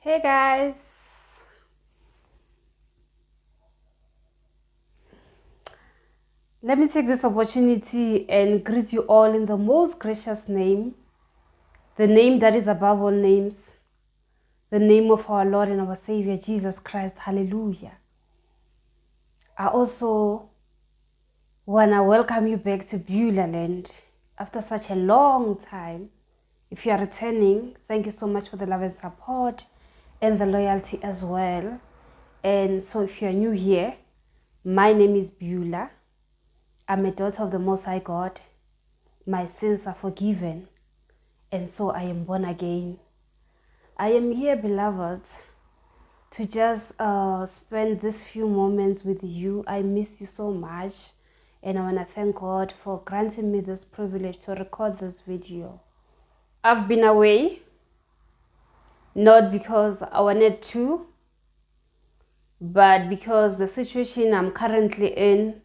Hey guys, let me take this opportunity and greet you all in the most gracious name, the name that is above all names, the name of our Lord and our Savior Jesus Christ. Hallelujah. I also want to welcome you back to Beulah Land after such a long time. If you are returning, thank you so much for the love and support and the loyalty as well. And so if you are new here, my name is Beulah. I'm a daughter of the Most High God. My sins are forgiven, and so I am born again. I am here, beloved, to just spend these few moments with you. I miss you so much, and I want to thank God for granting me this privilege to record this video. I've been away, not because I wanted to, but because the situation I'm currently in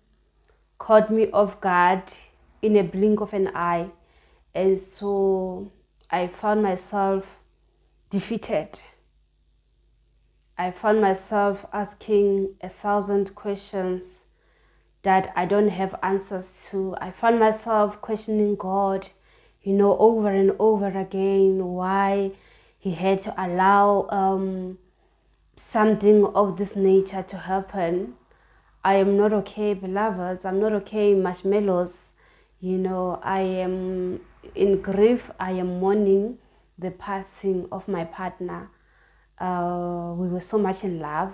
caught me off guard in a blink of an eye, and so I found myself defeated. I found myself asking 1,000 questions that I don't have answers to. I found myself questioning God, over and over again, why he had to allow something of this nature to happen. I am not okay, beloveds. I'm not okay, marshmallows. I am in grief. I am mourning the passing of my partner. We were so much in love.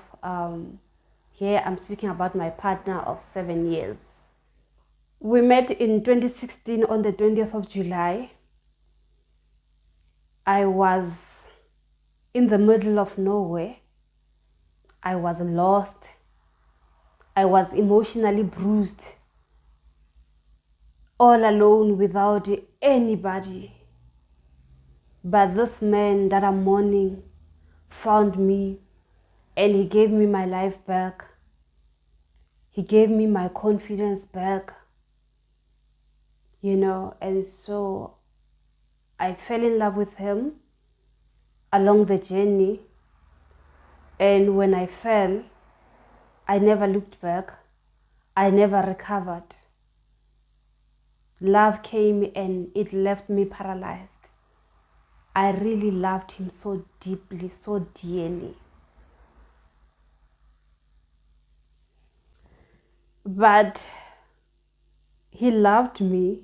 Here I'm speaking about my partner of 7 years. We met in 2016 on the 20th of July. I was in the middle of nowhere. I was lost. I was emotionally bruised. All alone without anybody. But this man that I'm mourning found me, and he gave me my life back. He gave me my confidence back. And so I fell in love with him along the journey. And when I fell, I never looked back. I never recovered. Love came and it left me paralyzed. I really loved him so deeply, so dearly. But he loved me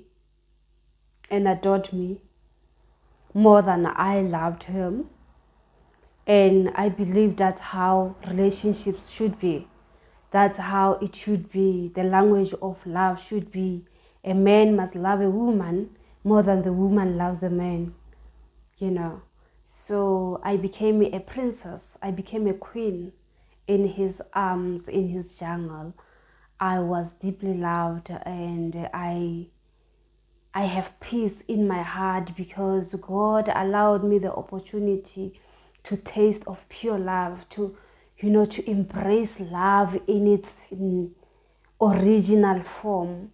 and adored me more than I loved him. And I believe that's how relationships should be. That's how it should be. The language of love should be a man must love a woman more than the woman loves the man. So I became a princess. I became a queen in his arms, in his jungle. I was deeply loved, and I have peace in my heart because God allowed me the opportunity to taste of pure love, to embrace love in its original form.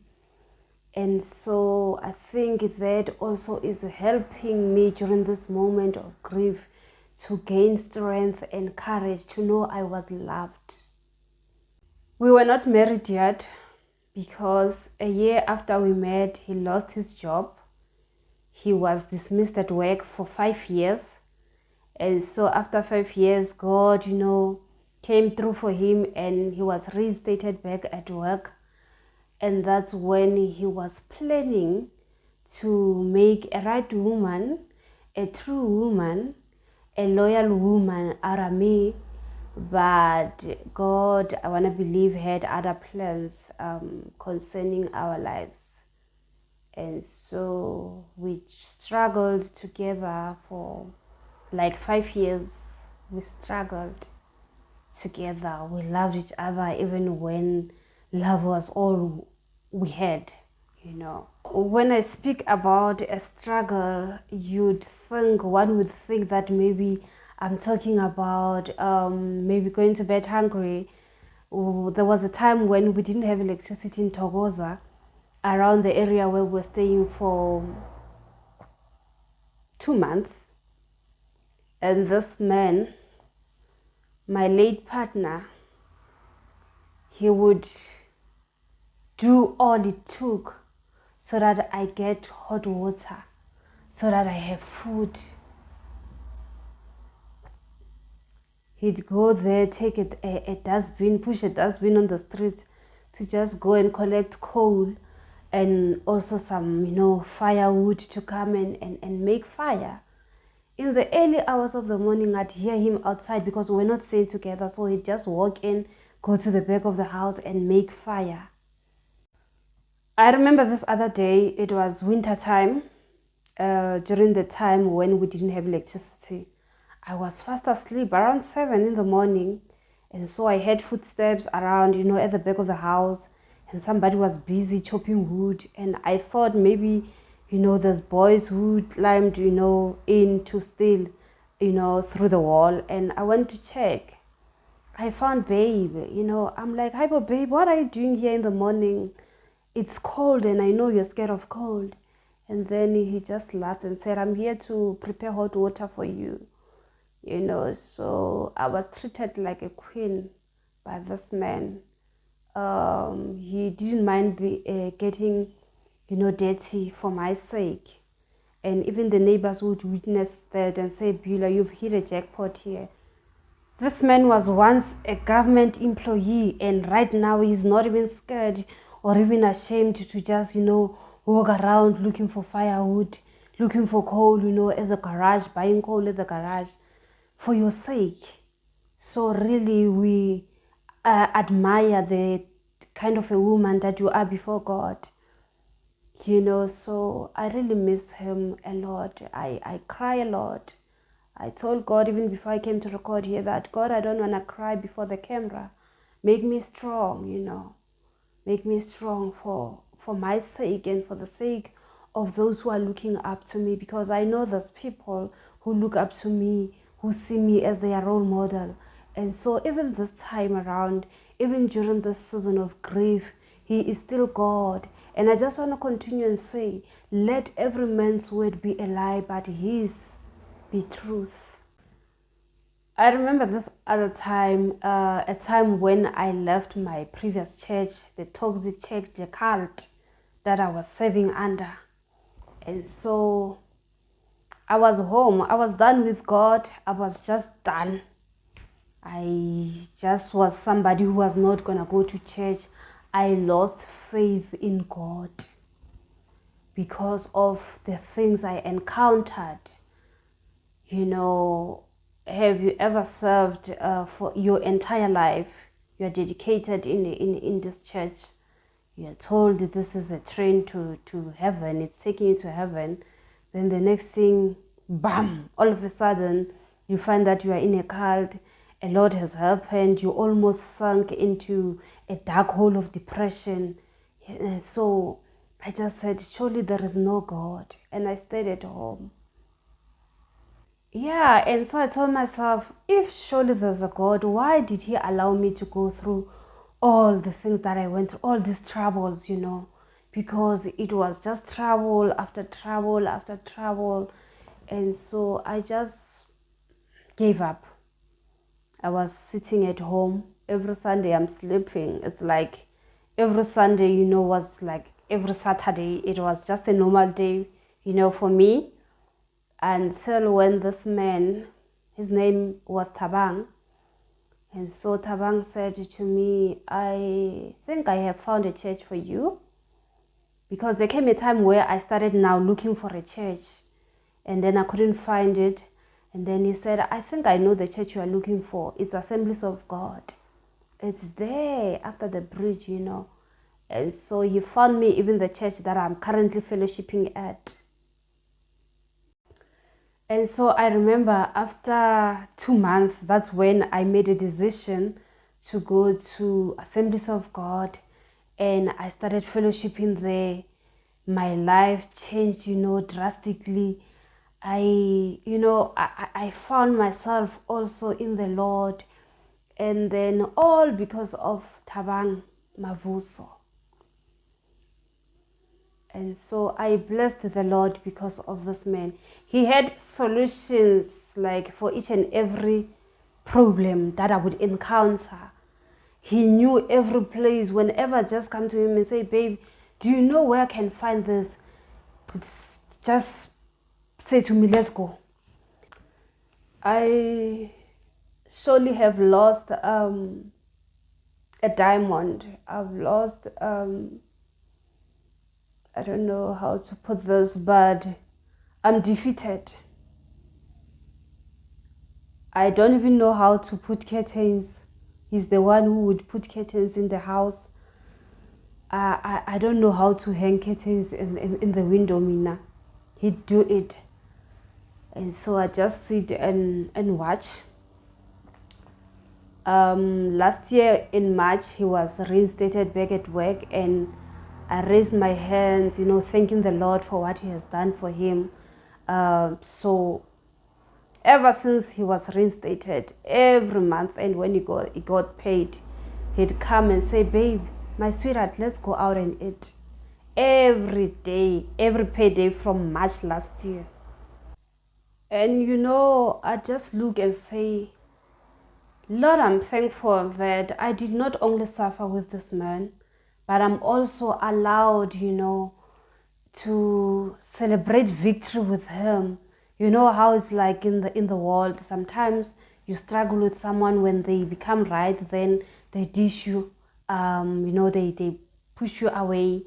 And so I think that also is helping me during this moment of grief to gain strength and courage to know I was loved. We were not married yet because a year after we met, he lost his job. He was dismissed at work for 5 years. And so after 5 years, God, came through for him and he was reinstated back at work. And that's when he was planning to make a right woman, a true woman, a loyal woman out of me. But God, I want to believe, had other plans concerning our lives. And so we struggled together for like 5 years. We struggled together. We loved each other even when love was all we had. When I speak about a struggle, one would think that maybe I'm talking about maybe going to bed hungry. There was a time when we didn't have electricity in Togoza, around the area where we were staying for 2 months. And this man, my late partner, he would do all it took so that I get hot water, so that I have food. He'd go there, take a dustbin, push a dustbin on the street to just go and collect coal and also some, firewood to come and make fire. In the early hours of the morning, I'd hear him outside because we're not staying together. So he'd just walk in, go to the back of the house and make fire. I remember this other day, it was winter time, during the time when we didn't have electricity. I was fast asleep around 7 in the morning. And so I heard footsteps around, at the back of the house. And somebody was busy chopping wood. And I thought maybe, there's boys who climbed, in to steal, through the wall. And I went to check. I found Babe, I'm like, hi, Babe, what are you doing here in the morning? It's cold and I know you're scared of cold. And then he just laughed and said, I'm here to prepare hot water for you. So I was treated like a queen by this man. He didn't mind getting, dirty for my sake. And even the neighbors would witness that and say, Beulah, you've hit a jackpot here. This man was once a government employee, and right now he's not even scared or even ashamed to just, walk around looking for firewood, looking for coal, at the garage, buying coal at the garage for your sake. So really we admire the kind of a woman that you are before God. So I really miss him a lot. I cry a lot. I told God even before I came to record here that, God, I don't want to cry before the camera. Make me strong. Make me strong for my sake and for the sake of those who are looking up to me, because I know there's people who look up to me, who see me as their role model. And so even this time around, even during this season of grief, he is still God. And I just want to continue and say, let every man's word be a lie, but his be truth. I remember this other time, a time when I left my previous church, the toxic church, the cult that I was serving under. And so I was home. I was done with God. I was just done. I just was somebody who was not going to go to church. I lost faith in God because of the things I encountered. Have you ever served for your entire life? You're dedicated in this church. You're told that this is a train to heaven. It's taking you to heaven. Then the next thing, bam, all of a sudden, you find that you are in a cult. A lot has happened. You almost sunk into a dark hole of depression. So I just said, surely there is no God. And I stayed at home. Yeah, and so I told myself, if surely there's a God, why did he allow me to go through all the things that I went through, all these troubles. Because it was just trouble after trouble after trouble. And so I just gave up. I was sitting at home. Every Sunday I'm sleeping. It's like every Sunday, was like every Saturday. It was just a normal day, for me. Until when this man, his name was Tabang, and so Tabang said to me, I think I have found a church for you, because there came a time where I started now looking for a church, and then I couldn't find it. And then he said, I think I know the church you are looking for. It's Assemblies of God. It's there after the bridge. And so he found me even the church that I'm currently fellowshipping at. And so I remember after 2 months, that's when I made a decision to go to Assemblies of God, and I started fellowshipping there. My life changed, drastically. I found myself also in the Lord, and then all because of Tabang Mavuso. And so I blessed the Lord because of this man. He had solutions like for each and every problem that I would encounter. He knew every place. Whenever I just come to him and say, babe, do you know where I can find this? It's just say to me, let's go. I surely have lost a diamond. I've lost I don't know how to put this, but I'm defeated. I don't even know how to put curtains. He's the one who would put curtains in the house. I don't know how to hang curtains in the window, Mina. He'd do it. And so I just sit and watch. Last year in March, he was reinstated back at work, and I raised my hands, thanking the Lord for what he has done for him. So ever since he was reinstated, every month, and when he got paid, he'd come and say, babe, my sweetheart, let's go out and eat. Every day, every payday from March last year. And I just look and say, Lord, I'm thankful that I did not only suffer with this man, but I'm also allowed, to celebrate victory with him. You know how it's like in the world. Sometimes you struggle with someone, when they become right, then they dish you, they push you away.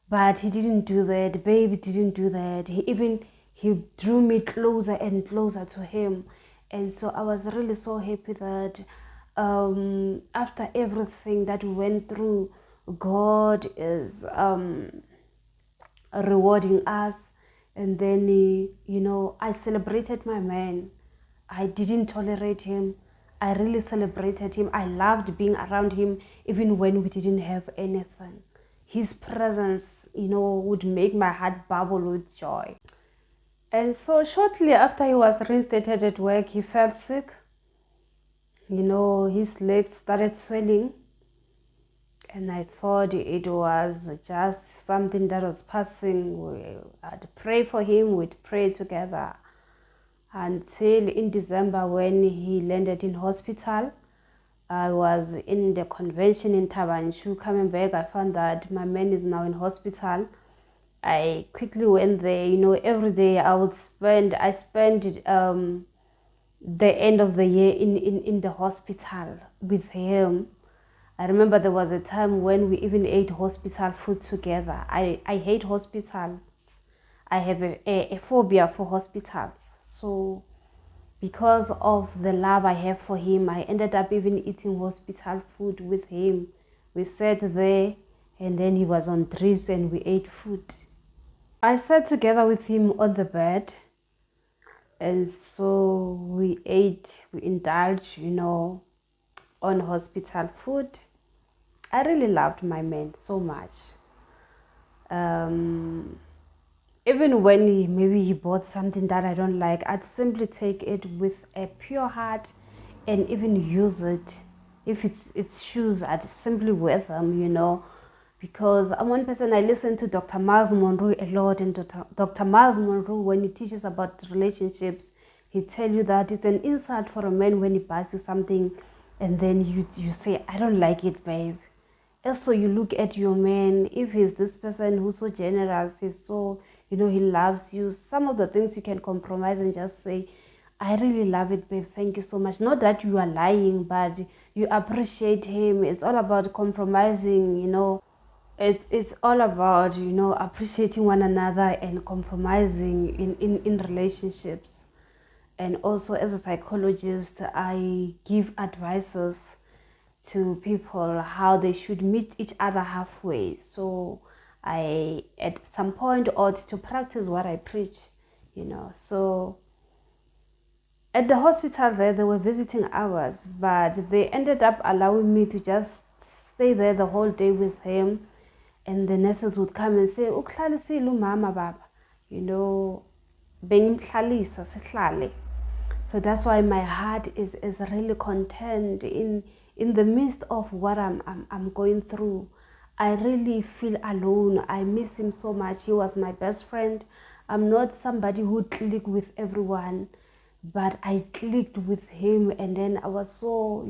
But he didn't do that. Baby didn't do that. He drew me closer and closer to him. And so I was really so happy that after everything that we went through, God is rewarding us. And then, I celebrated my man. I didn't tolerate him. I really celebrated him. I loved being around him even when we didn't have anything. His presence, would make my heart bubble with joy. And so shortly after he was reinstated at work, he felt sick. His legs started swelling. And I thought it was just something that was passing. I'd pray for him, we'd pray together until in December when he landed in hospital. I was in the convention in Tabanshu. Coming back, I found that my man is now in hospital. I quickly went there. Every day I spent the end of the year in the hospital with him. I remember there was a time when we even ate hospital food together. I hate hospitals. I have a phobia for hospitals. So because of the love I have for him, I ended up even eating hospital food with him. We sat there and then he was on drips and we ate food. I sat together with him on the bed, and so we ate, we indulged, on hospital food. I really loved my man so much. Even when maybe he bought something that I don't like, I'd simply take it with a pure heart and even use it. If it's shoes, I'd simply wear them, because I'm one person. I listen to Dr. Miles Monroe a lot, and Dr. Miles Monroe, when he teaches about relationships, he tell you that it's an insult for a man when he buys you something and then you say, I don't like it, babe. Also, you look at your man. If he's this person who's so generous, he's so, he loves you, some of the things you can compromise and just say, I really love it, babe, thank you so much. Not that you are lying, but you appreciate him. It's all about compromising. It's all about appreciating one another and compromising in relationships. And also, as a psychologist, I give advices to people how they should meet each other halfway. So I at some point ought to practice what I preach. So at the hospital there, they were visiting hours, but they ended up allowing me to just stay there the whole day with him. And the nurses would come and say, "Uhlalisile umama baba," bengimhlalisa sihlale. So that's why my heart is really content in the midst of what I'm going through. I really feel alone. I miss him so much. He was my best friend. I'm not somebody who click with everyone, but I clicked with him, and then I was so.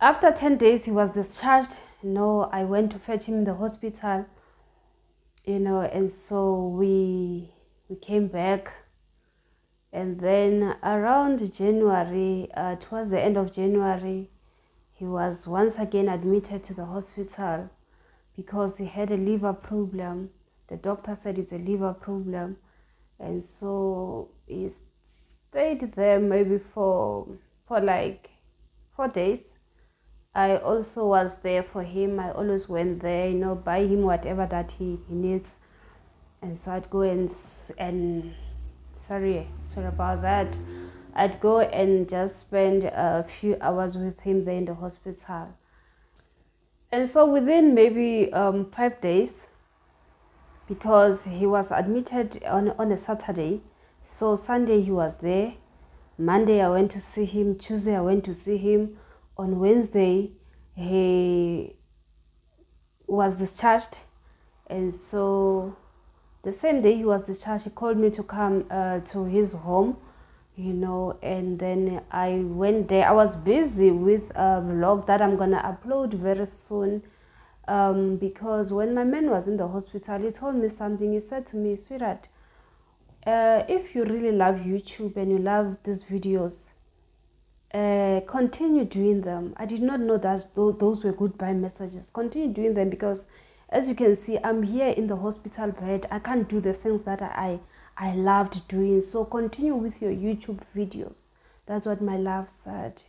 After 10 days, he was discharged. I went to fetch him in the hospital. And so we came back. And then around January, towards the end of January, he was once again admitted to the hospital because he had a liver problem. The doctor said it's a liver problem. And so he stayed there maybe for like 4 days. I also was there for him. I always went there, buy him whatever that he needs. And so I'd go and sorry about that. I'd go and just spend a few hours with him there in the hospital. And so within maybe 5 days, because he was admitted on a Saturday, so Sunday he was there. Monday I went to see him. Tuesday I went to see him. On Wednesday he was discharged. And so the same day he was discharged, he called me to come to his home, and then I went there. I was busy with a vlog that I'm gonna upload very soon, because when my man was in the hospital, he told me something. He said to me, "Sweetheart, if you really love YouTube and you love these videos, continue doing them." I did not know that those were goodbye messages. Continue doing them, because as you can see, I'm here in the hospital bed. I can't do the things that I loved doing. So continue with your YouTube videos. That's what my love said.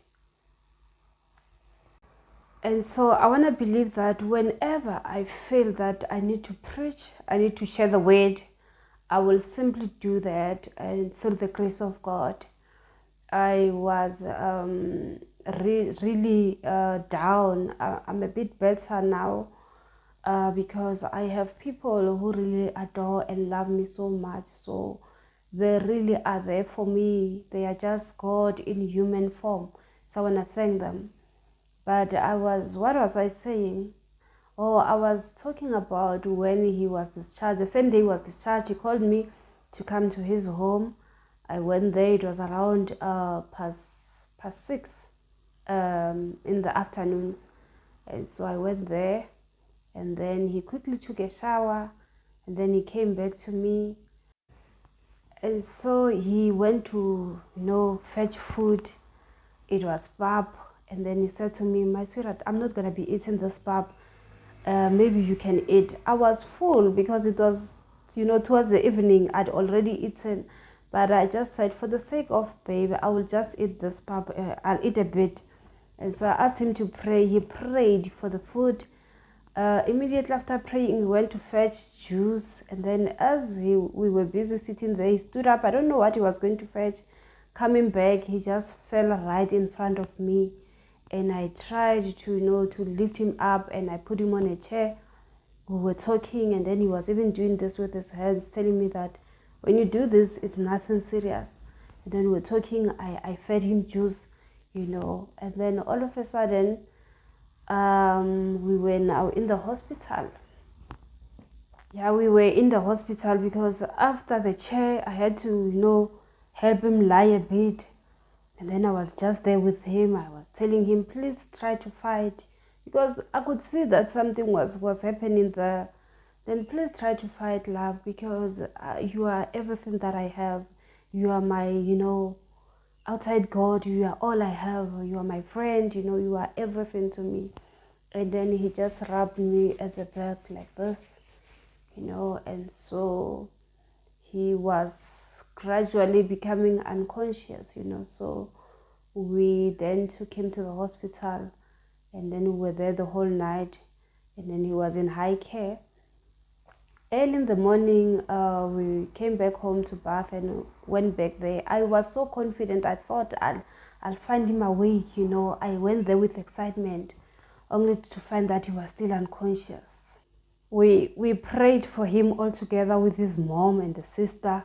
And so I want to believe that whenever I feel that I need to preach, I need to share the word, I will simply do that. And through the grace of God, I was really down. I'm a bit better now because I have people who really adore and love me so much. So they really are there for me. They are just God in human form. So I want to thank them. But what was I saying? Oh, I was talking about when he was discharged. The same day he was discharged, he called me to come to his home. I went there. It was around past 6 in the afternoons. And so I went there, and then he quickly took a shower, and then he came back to me. And so he went to, fetch food. It was pap. And then he said to me, my sweetheart, I'm not going to be eating this pap. Maybe you can eat. I was full because it was, towards the evening, I'd already eaten. But I just said, for the sake of baby, I will just eat this pap. I'll eat a bit. And so I asked him to pray. He prayed for the food. Immediately after praying, he went to fetch juice. And then as we were busy sitting there, he stood up. I don't know what he was going to fetch. Coming back, he just fell right in front of me. And I tried to lift him up, and I put him on a chair. We were talking, and then he was even doing this with his hands, telling me that when you do this, it's nothing serious. And then we were talking, I fed him juice, and then all of a sudden, we were now in the hospital. Yeah, we were in the hospital because after the chair, I had to, help him lie a bit. And then I was just there with him. I was telling him, please try to fight. Because I could see that something was happening there. Then please try to fight, love, because you are everything that I have. You are my, outside God, you are all I have. You are my friend, you are everything to me. And then he just rubbed me at the back like this, and so he was gradually becoming unconscious, so we then took him to the hospital, and then we were there the whole night, and then he was in high care. Early in the morning, we came back home to Bath and went back there. I was so confident. I thought I'll find him awake, I went there with excitement, only to find that he was still unconscious. We prayed for him all together with his mom and the sister.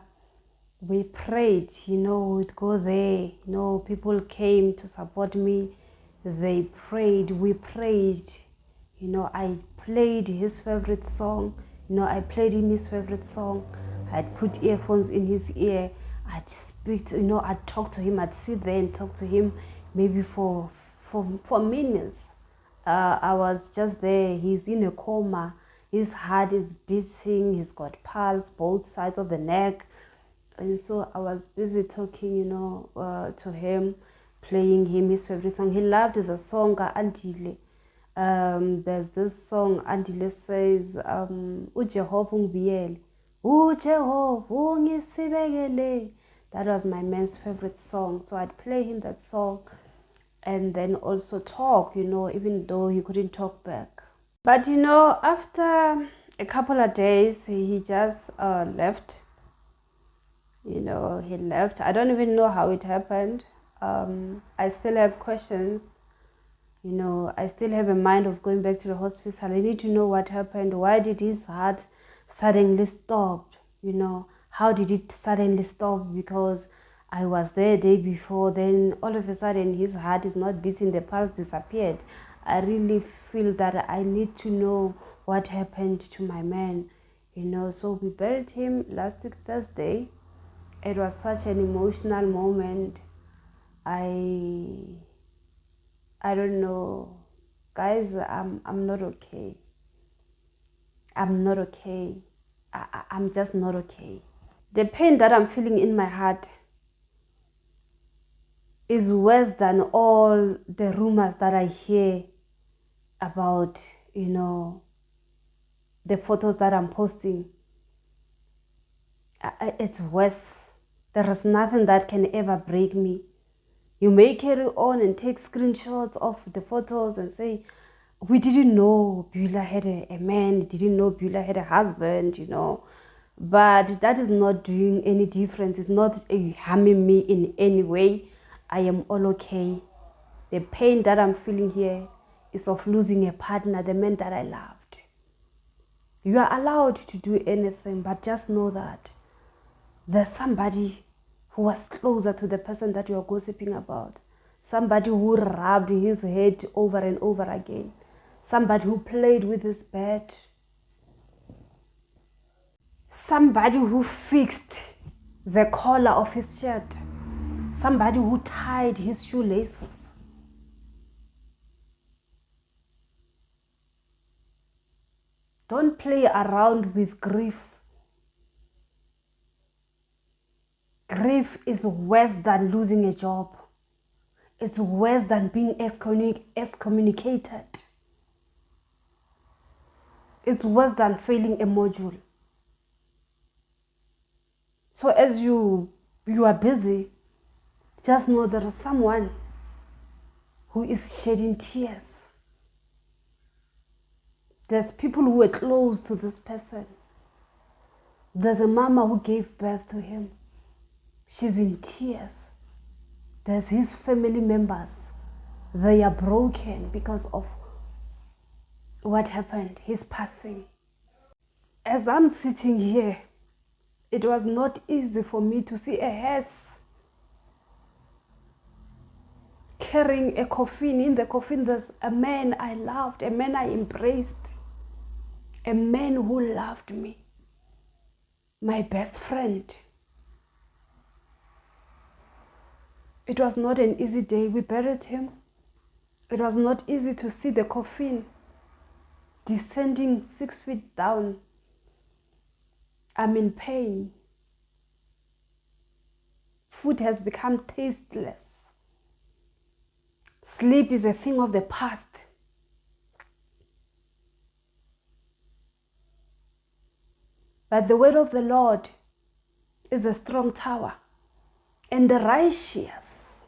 We prayed, we'd go there, people came to support me. They prayed, we prayed, I played his favorite song, I played him his favorite song. I'd put earphones in his ear. I'd speak to, I'd talk to him. I'd sit there and talk to him maybe for minutes. I was just there. He's in a coma. His heart is beating. He's got pulse both sides of the neck. And so I was busy talking, to him, playing him his favorite song. He loved the song Andile. There's this song Andile says, Ujehova ungibiyele, Ujehova ungisibekele. That was my man's favorite song. So I'd play him that song and then also talk, even though he couldn't talk back. But after a couple of days, he just left. He left. I don't even know how it happened. I still have questions. I still have a mind of going back to the hospital. I need to know what happened. Why did his heart suddenly stop? How did it suddenly stop? Because I was there the day before. Then all of a sudden his heart is not beating. The pulse disappeared. I really feel that I need to know what happened to my man. So we buried him last week Thursday. It was such an emotional moment. I don't know, guys. I'm not okay. I'm not okay. I'm just not okay. The pain that I'm feeling in my heart is worse than all the rumors that I hear about, the photos that I'm posting. It's worse. There is nothing that can ever break me. You may carry on and take screenshots of the photos and say, We didn't know Beulah had a man, didn't know Beulah had a husband, but that is not doing any difference. It's not harming me in any way. I am all okay. The pain that I'm feeling here is of losing a partner, the man that I loved. You are allowed to do anything, but just know that there's somebody who was closer to the person that you are gossiping about. Somebody who rubbed his head over and over again. Somebody who played with his bed. Somebody who fixed the collar of his shirt. Somebody who tied his shoelaces. Don't play around with grief. Grief is worse than losing a job. It's worse than being excommunicated. It's worse than failing a module. So as you are busy, just know there is someone who is shedding tears. There's people who were close to this person. There's a mama who gave birth to him. She's in tears. There's his family members. They are broken because of what happened, his passing. As I'm sitting here, it was not easy for me to see a hearse carrying a coffin. In the coffin, there's a man I loved, a man I embraced, a man who loved me, my best friend. It was not an easy day. We buried him. It was not easy to see the coffin descending 6 feet down. I'm in pain. Food has become tasteless. Sleep is a thing of the past. But the word of the Lord is a strong tower. And the righteous,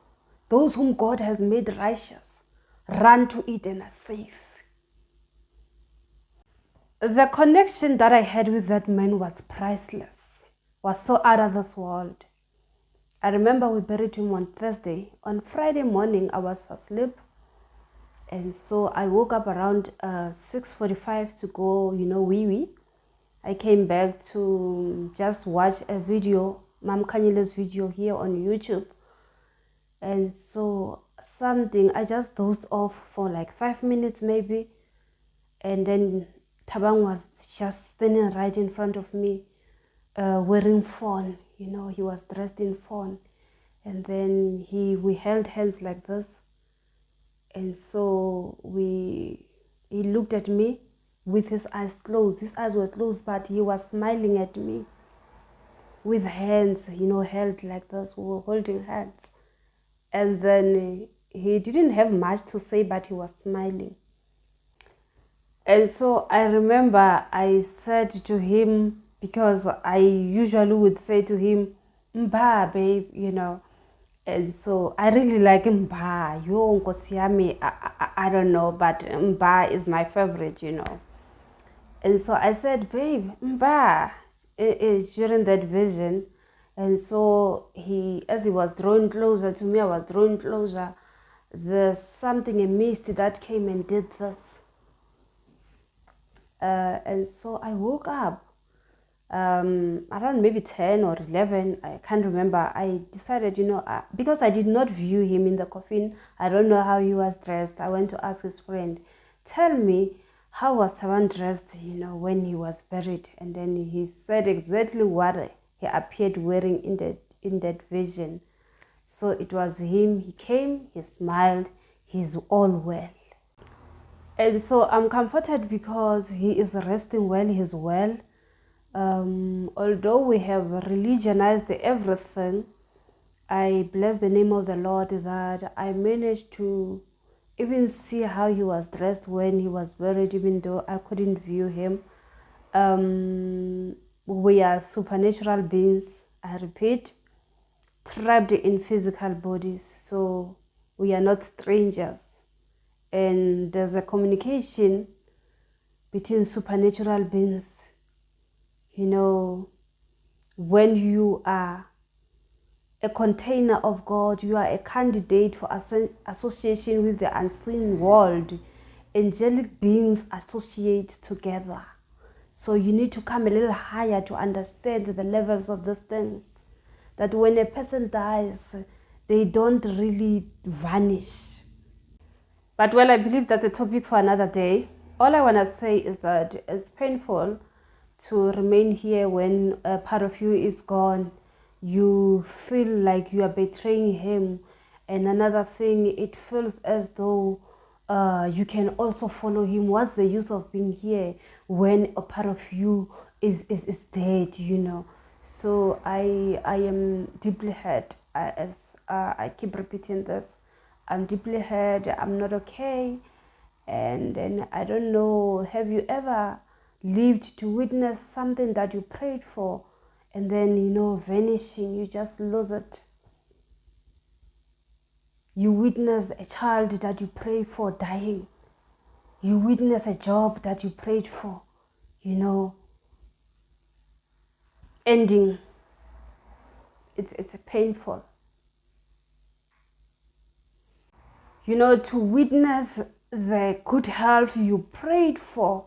those whom God has made righteous, run to it and are safe. The connection that I had with that man was priceless, was so out of this world. I remember we buried him on Thursday. On Friday morning, I was asleep. And so I woke up around 6:45 to go, wee-wee. I came back to just watch a video, Mam Kanyile's video here on YouTube. And so I just dozed off for like 5 minutes maybe. And then Tabang was just standing right in front of me, wearing fawn. He was dressed in fawn. And then we held hands like this. And so he looked at me with his eyes closed. His eyes were closed, but he was smiling at me with hands, held like this. We were holding hands. And then he didn't have much to say, but he was smiling. And so I remember I said to him, because I usually would say to him, "Mba, babe," And so I really like Mba. Yo, Nkosiami, I don't know, but Mba is my favorite, And so I said, "Babe, Mba," during that vision. And so as he was drawing closer to me, I was drawing closer. There's something, a mist that came and did this. And so I woke up around maybe 10 or 11, I can't remember. I decided, because I did not view him in the coffin, I don't know how he was dressed. I went to ask his friend, "Tell me, how was Taban dressed, when he was buried?" And then he said exactly what he appeared wearing in that vision. So it was him. He came, he smiled, he's all well. And so I'm comforted because he is resting well, he's well. Although we have religionized everything, I bless the name of the Lord that I managed to even see how he was dressed when he was buried, even though I couldn't view him. We are supernatural beings, I repeat, trapped in physical bodies, so we are not strangers. and there's a communication between supernatural beings. You know, when you are a container of God, you are a candidate for association with the unseen world. Angelic beings associate together. So you need to come a little higher to understand the levels of these things. That when a person dies, they don't really vanish. But well, I believe that's a topic for another day. All I want to say is that it's painful to remain here when a part of you is gone. You feel like you are betraying him. And another thing, it feels as though you can also follow him. What's the use of being here when a part of you is dead, you know? So I am deeply hurt, as I keep repeating this. I'm deeply hurt, I'm not okay. And then I don't know, have you ever lived to witness something that you prayed for and then, you know, vanishing, you just lose it? You witnessed a child that you prayed for dying. You witnessed a job that you prayed for, you know, ending. It's painful. You know, to witness the good health you prayed for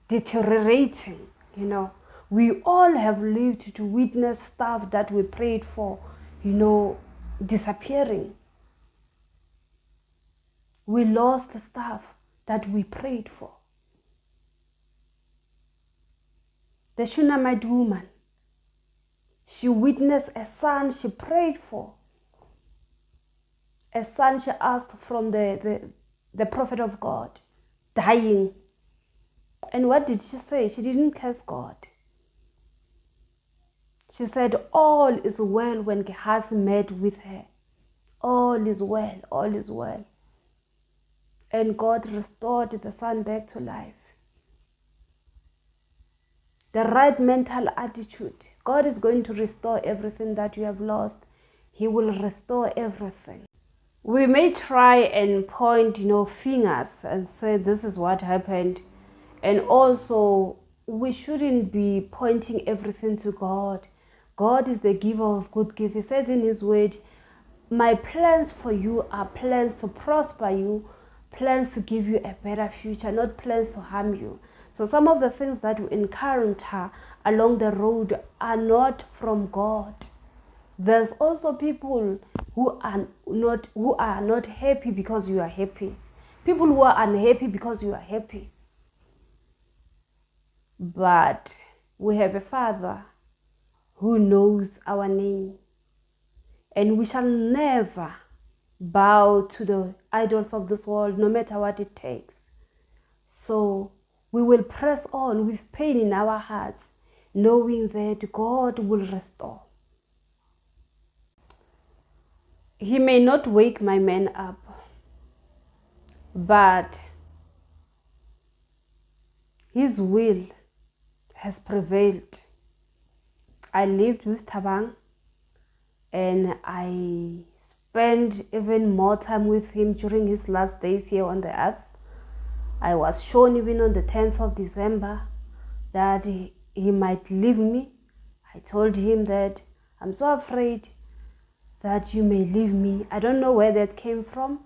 deteriorating, you know. We all have lived to witness stuff that we prayed for, you know, disappearing. We lost the stuff that we prayed for. The Shunammite woman, she witnessed a son she prayed for. A son she asked from the prophet of God, dying. And what did she say? She didn't curse God. She said, all is well when Gehazi met with her. All is well, all is well. And God restored the son back to life. The right mental attitude. God is going to restore everything that you have lost. He will restore everything. We may try and point, you know, fingers and say this is what happened. And also, we shouldn't be pointing everything to God. God is the giver of good gifts. He says in his word, my plans for you are plans to prosper you, plans to give you a better future, not plans to harm you. So some of the things that we encounter along the road are not from God. There's also people who are not happy because you are happy. People who are unhappy because you are happy. But we have a Father who knows our name. And we shall never bow to the idols of this world, no matter what it takes. So we will press on with pain in our hearts, knowing that God will restore. He may not wake my man up, but his will has prevailed. I lived with Thabang, and I spent even more time with him during his last days here on the earth. I was shown even on the 10th of December that he might leave me. I told him that I'm so afraid that you may leave me. I don't know where that came from,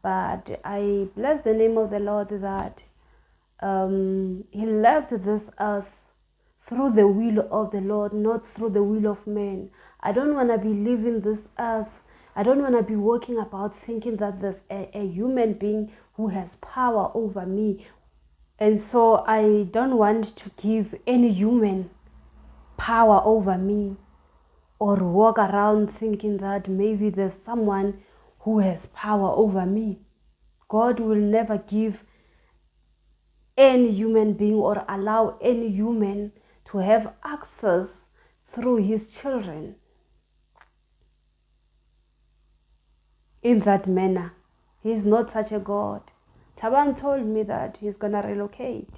but I bless the name of the Lord that he left this earth through the will of the Lord, not through the will of man. I don't want to be leaving this earth. I don't want to be walking about thinking that there's a human being who has power over me. And so I don't want to give any human power over me or walk around thinking that maybe there's someone who has power over me. God will never give any human being or allow any human to have access through his children in that manner. He is not such a God. Thabang told me that he's going to relocate.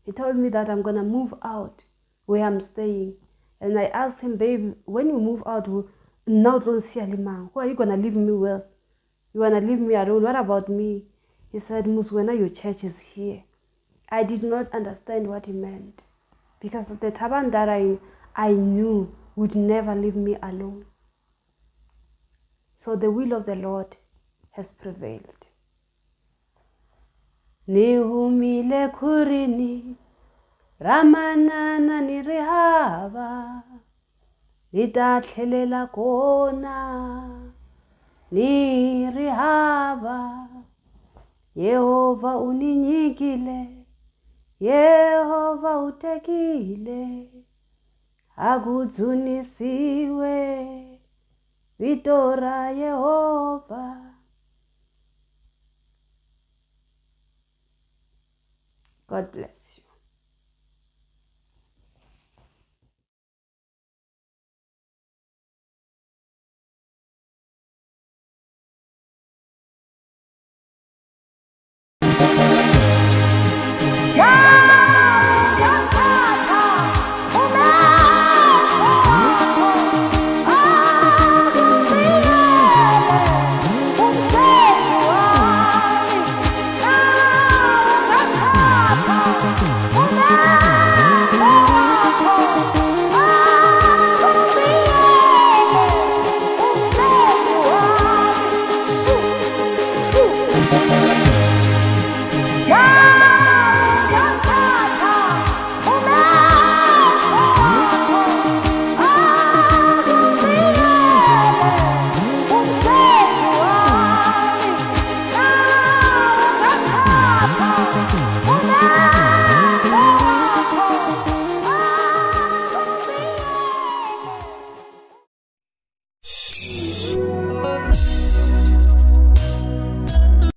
He told me that I'm going to move out where I'm staying. And I asked him, babe, when you move out, now don't see Alima. Who are you going to leave me with? You want to leave me alone? What about me? He said, Muswena, your church is here. I did not understand what he meant, because the Taban that I knew would never leave me alone. So the will of the Lord has prevailed. Nihumile kurini, Ramanana nirihava, nidathlelela kona, nirihava. Yehova uninyikile, Yehova utekile, akudzunisiwe, vito ra Yehova. God bless you.